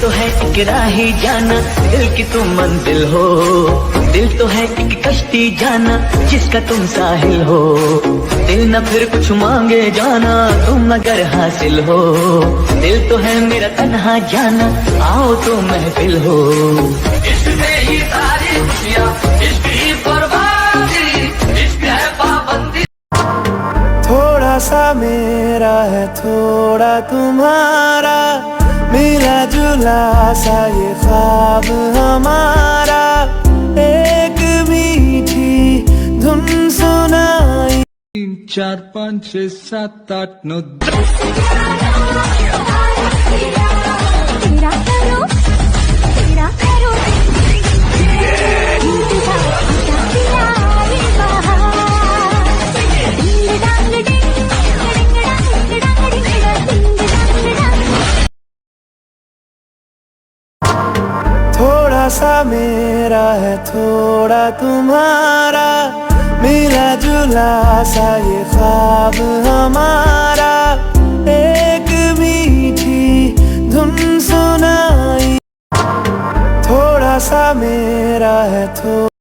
तो है एक राही जाना, दिल की तुम मंजिल हो। दिल तो है एक कश्ती जाना, जिसका तुम साहिल हो। दिल न फिर कुछ मांगे जाना, तुम अगर हासिल हो। दिल तो है मेरा तन्हा जाना, आओ तो महफिल हो। इसमें ही सारी खुशियाँ, इसकी बर्बादी, इसमें है पाबंदी। थोड़ा सा मेरा है थोड़ा तुम्हारा, मिला जुला सा ये ख्वाब हमारा। एक मीठी धुन सुनाई। 3 4 5 6 7 8 9 थोड़ा सा मेरा है थोड़ा तुम्हारा, मिला जुला सा ये ख्वाब हमारा। एक मीठी धुन सुनाई। थोड़ा सा मेरा है थोड़ा